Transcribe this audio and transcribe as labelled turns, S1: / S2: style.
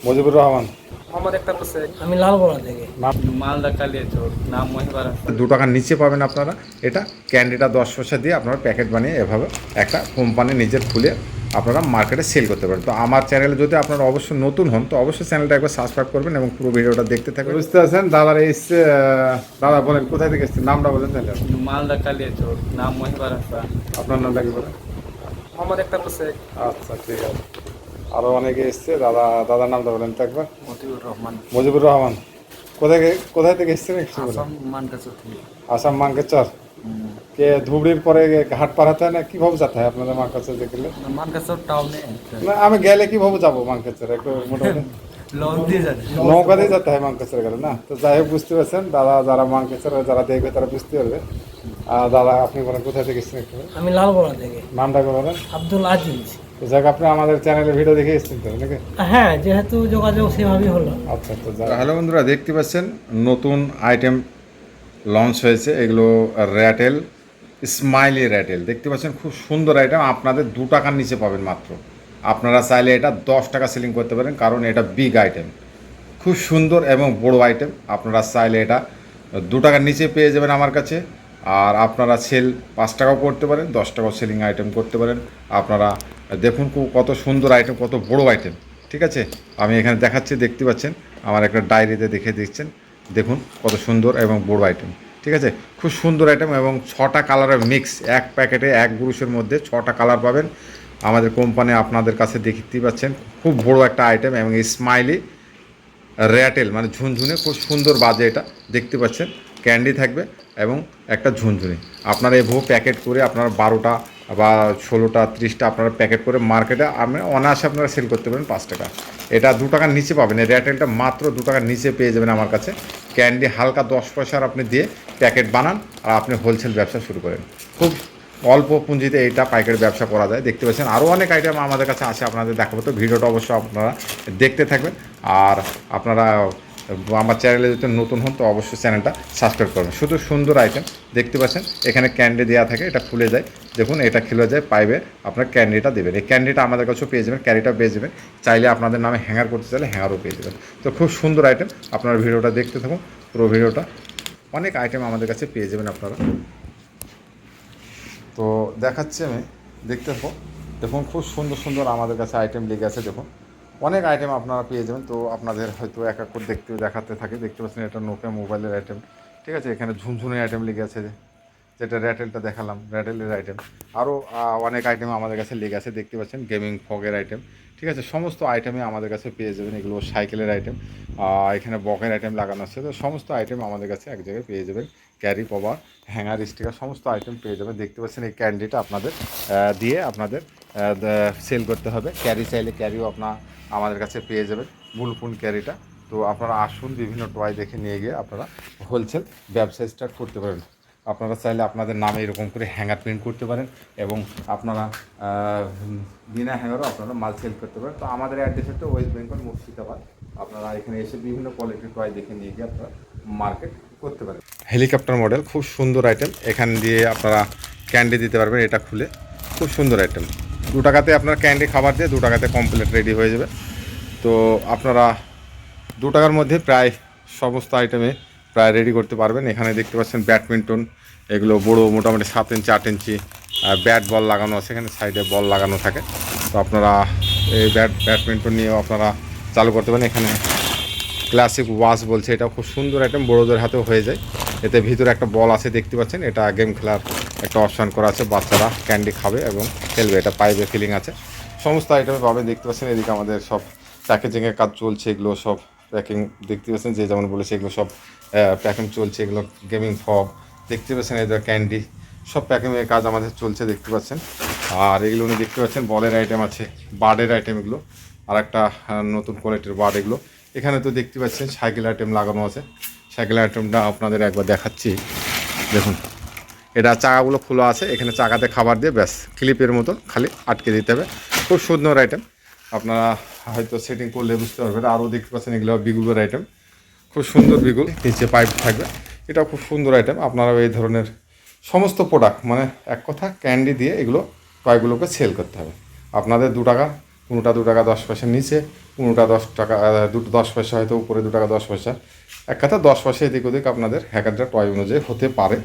S1: মুজিবুর রহমান।
S2: আমি লালগোলা থেকে।
S3: মালদা কালিয়াচক, নাম মহিবার।
S1: 2 টাকার নিচে পাবেন আপনারা। এটা ক্যান্ডিটা 10 পয়সা দিয়ে আপনারা প্যাকেট বানিয়ে এভাবে একটা কোম্পানি নিজের খুলে আপনারা মার্কেটে সেল করতে পারেন। তো আমার চ্যানেলে যদি আপনারা অবশ্যই নতুন হন তো অবশ্যই চ্যানেলটা একবার সাবস্ক্রাইব করবেন এবং পুরো ভিডিওটা দেখতে থাকবেন। বুঝতে পারছেন দাদারা এসছে। দাদা বলেন কোথায় থেকে এসছেন, নামটা বলেন তাহলে।
S3: মালদা কালিয়াচক, নাম মহিবার।
S1: আপনার নামটা কি বলেন?
S2: মোহাম্মদ একটা হোসেন।
S1: আচ্ছা ঠিক আছে। আরও অনেকে এসছে। দাদার নামটা বলেন তো একবার।
S2: মতিউর রহমান।
S1: মুজিবুর রহমান। কোথায় থেকে এসছেন একটু বলেন।
S2: আসাম মানকাচর থেকে।
S1: আসাম মাঙ্কেচর। কে ধুবড়ির পরে ঘাট পার হতে হয় না, কীভাবে যেতে হয় আপনাদের মাঙ্কেচর দেখলে?
S2: মানকাচর টাউনে
S1: না আমি গেলে কীভাবে যাবো মাঙ্কেচর একটু মোটামুটি?
S2: লঞ্চ দিয়ে যান।
S1: নৌকা দিয়ে যেতে হয় মাঙ্কেচর গেলে না। তো যাই হোক বুঝতে পারছেন দাদা, যারা মাঙ্কেচর যারা দেখবে তারা বুঝতে পারবে। দাদা আপনি বলেন কোথায় থেকে এসছেন একটু?
S2: আমি লালগোলা থেকে।
S1: নামটা বলেন।
S2: আব্দুল আজিজ।
S1: তো যাক আপনি আমাদের চ্যানেলে ভিডিও দেখে এসেছেন তো নাকি?
S2: হ্যাঁ, যেহেতু যোগাযোগ সেভাবেই হলো।
S1: আচ্ছা তো হ্যালো বন্ধুরা, দেখতে পাচ্ছেন নতুন আইটেম লঞ্চ হয়েছে। এগুলো র্যাটেল, স্মাইলি র্যাটেল দেখতে পাচ্ছেন। খুব সুন্দর আইটেম, আপনাদের 2 টাকার নিচে পাবেন মাত্র। আপনারা চাইলে এটা 10 টাকা সেলিং করতে পারেন, কারণ এটা বিগ আইটেম, খুব সুন্দর এবং বড় আইটেম। আপনারা চাইলে এটা 2 টাকার নিচে পেয়ে যাবেন আমার কাছে। আর আপনারা সেল 5 টাকাও করতে পারেন, 10 টাকাও সেলিং আইটেম করতে পারেন। আপনারা দেখুন কত সুন্দর আইটেম, কত বড় আইটেম। ঠিক আছে, আমি এখানে দেখাচ্ছি, দেখতে পাচ্ছেন আমার একটা ডায়েরিতে দেখে দিচ্ছেন। দেখুন কত সুন্দর এবং বড় আইটেম। ঠিক আছে, খুব সুন্দর আইটেম এবং 6টা কালারের মিক্স। এক প্যাকেটে এক ব্রুশের মধ্যে 6টা কালার পাবেন আমাদের কোম্পানি। আপনাদের কাছে দেখতেই পাচ্ছেন খুব বড় একটা আইটেম এবং স্মাইলি র্যাটেল মানে ঝুনঝুনে, খুব সুন্দর বাজে এটা দেখতে পাচ্ছেন। ক্যান্ডি থাকবে এবং একটা ঝুনঝুনি। আপনারা এভাবে প্যাকেট করে আপনারা 12টা বা 16টা 30টা আপনারা প্যাকেট করে মার্কেটে আপনি অনায়াসে আপনারা সেল করতে পারেন 5 টাকা। এটা 2 টাকার নিচে পাবেন। এই র্যাটেলটা মাত্র 2 টাকার নিচে পেয়ে যাবেন আমার কাছে। ক্যান্ডি হালকা 10 পয়সার আপনি দিয়ে প্যাকেট বানান আর আপনি হোলসেল ব্যবসা শুরু করেন। খুব অল্প পুঁজিতে এইটা পাইকারি ব্যবসা করা যায়। দেখতে পাচ্ছেন আরও অনেক আইটেম আমাদের কাছে আছে, আপনাদের দেখাবো। তো ভিডিওটা অবশ্যই আপনারা দেখতে থাকবেন। আর আপনারা আমার চ্যানেলে যদি নতুন হন তো অবশ্যই চ্যানেলটা সাবস্ক্রাইব করবেন। শুধু সুন্দর আইটেম দেখতে পাচ্ছেন। এখানে ক্যান্ডি দেওয়া থাকে, এটা খুলে যায়। দেখুন এটা খুলে যায়, পাইবে আপনার ক্যান্ডিটা দেবেন। এই ক্যান্ডিটা আমাদের কাছেও পেয়ে যাবেন, ক্যান্ডিটাও পেয়ে যাবেন। চাইলে আপনাদের নামে হ্যাঙ্গার করতে চাইলে হ্যাঙ্গারও পেয়ে যাবেন। তো খুব সুন্দর আইটেম, আপনারা ভিডিওটা দেখতে থাকুন পুরো ভিডিওটা। অনেক আইটেম আমাদের কাছে পেয়ে যাবেন আপনারা। তো দেখাচ্ছি আমি, দেখতে থাকুন। দেখুন খুব সুন্দর সুন্দর আমাদের কাছে আইটেম লেগে আছে। দেখুন অনেক আইটেম আপনারা পেয়ে যাবেন। তো আপনাদের হয়তো এক এক করে দেখাতে থাকে। দেখতে পাচ্ছেন এটা নোকিয়া মোবাইলের আইটেম। ঠিক আছে, এখানে ঝুনঝুনের আইটেম লেগে আছে, যেটা র্যাটেলটা দেখালাম, র্যাটেলের আইটেম। আরও অনেক আইটেম আমাদের কাছে লেগে আছে। দেখতে পাচ্ছেন গেমিং ফগের আইটেম। ঠিক আছে, সমস্ত আইটেমই আমাদের কাছে পেয়ে যাবেন। এগুলো সাইকেলের আইটেম, এখানে বকের আইটেম লাগানো আছে। তো সমস্ত আইটেম আমাদের কাছে এক জায়গায় পেয়ে যাবেন। ক্যারি কভার, হ্যাঙ্গার, স্টিকার সমস্ত আইটেম পেয়ে যাবেন। দেখতে পাচ্ছেন এই ক্যান্ডিটা আপনাদের দিয়ে আপনাদের সেল করতে হবে। ক্যারি চাইলে ক্যারিও আমাদের কাছে পেয়ে যাবেন, বুলপুন ক্যারিটা। তো আপনারা আসুন, বিভিন্ন টয় দেখে নিয়ে গিয়ে আপনারা হোলসেল ব্যবসা স্টার্ট করতে পারেন। আপনারা চাইলে আপনাদের নামে এরকম করে হ্যাঙ্গার প্রিন্ট করতে পারেন এবং আপনারা বিনা হ্যাঙ্গারও আপনারা মাল সেল করতে পারেন। তো আমাদের অ্যাড্রেস হচ্ছে ওয়েস্ট বেঙ্গল, মুর্শিদাবাদ। আপনারা এখানে এসে বিভিন্ন কোয়ালিটির টয় দেখে নিয়ে গিয়ে আপনারা মার্কেট করতে পারেন। হেলিকপ্টার মডেল, খুব সুন্দর আইটেম। এখান দিয়ে আপনারা ক্যান্ডি দিতে পারবেন, এটা খুলে খুব সুন্দর আইটেম। 2 টাকাতে আপনার ক্যান্ডি খাবার দিয়ে 2 টাকাতে কমপ্লিট রেডি হয়ে যাবে। তো আপনারা 2 টাকার মধ্যে প্রায় সমস্ত আইটেমে প্রায় রেডি করতে পারবেন। এখানে দেখতে পাচ্ছেন ব্যাডমিন্টন, এগুলো বড়ো মোটামুটি 7 ইঞ্চি 8 ইঞ্চি ব্যাট বল লাগানো আছে। এখানে সাইডে বল লাগানো থাকে। তো আপনারা এই ব্যাডমিন্টন নিয়েও আপনারা চালু করতে পারেন। এখানে ক্লাসিক ওয়াশ বলছে, এটা খুব সুন্দর আইটেম, বড়োদের হাতেও হয়ে যায়। এতে ভিতরে একটা বল আছে দেখতে পাচ্ছেন। এটা গেম খেলার একটা অপশান করা আছে, বাচ্চারা ক্যান্ডি খাবে এবং খেলবে। এটা পাইপে ফিলিং আছে, সমস্ত আইটেমে পাবেন। দেখতে পাচ্ছেন এদিকে আমাদের সব প্যাকেজিংয়ের কাজ চলছে। এগুলো সব প্যাকিং দেখতে পাচ্ছেন, যে যেমন বলেছে এগুলো সব প্যাকিং চলছে। এগুলো গেমিং ফগ দেখতে পাচ্ছেন, এদের ক্যান্ডি সব প্যাকিংয়ের কাজ আমাদের চলছে দেখতে পাচ্ছেন। আর এগুলো উনি দেখতে পাচ্ছেন বলের আইটেম আছে, বার্ডের আইটেম এগুলো, আর একটা নতুন কোয়ালিটির বার্ড এগুলো। এখানে তো দেখতে পাচ্ছেন সাইকেল আইটেম লাগানো আছে। সাইকেল আইটেমটা আপনাদের একবার দেখাচ্ছি। দেখুন এটা চাকাগুলো খোলা আছে, এখানে চাকাতে খাবার দিয়ে ব্যাস ক্লিপের মতো খালি আটকে দিতে হবে। খুব সুন্দর আইটেম, আপনারা হয়তো সেটিং করলে বুঝতে পারবেন। আরও দেখতে পাচ্ছেন এগুলো বিগুলের আইটেম, খুব সুন্দর বিগুল, নিচে পাইপ থাকবে। এটাও খুব সুন্দর আইটেম। আপনারা এই ধরনের সমস্ত প্রোডাক্ট, মানে এক কথা ক্যান্ডি দিয়ে এগুলো টয়গুলোকে সেল করতে হবে। আপনাদের 2 টাকা কোনোটা 2 টাকা 10 পয়সা নিচে, কোনোটা 10 টাকা 10 পয়সা হয়তো উপরে, 2 টাকা 10 পয়সা, এক কথা 10 পয়সা এদিক ওদিক আপনাদের হ্যাকারটা টয় অনুযায়ী হতে পারে।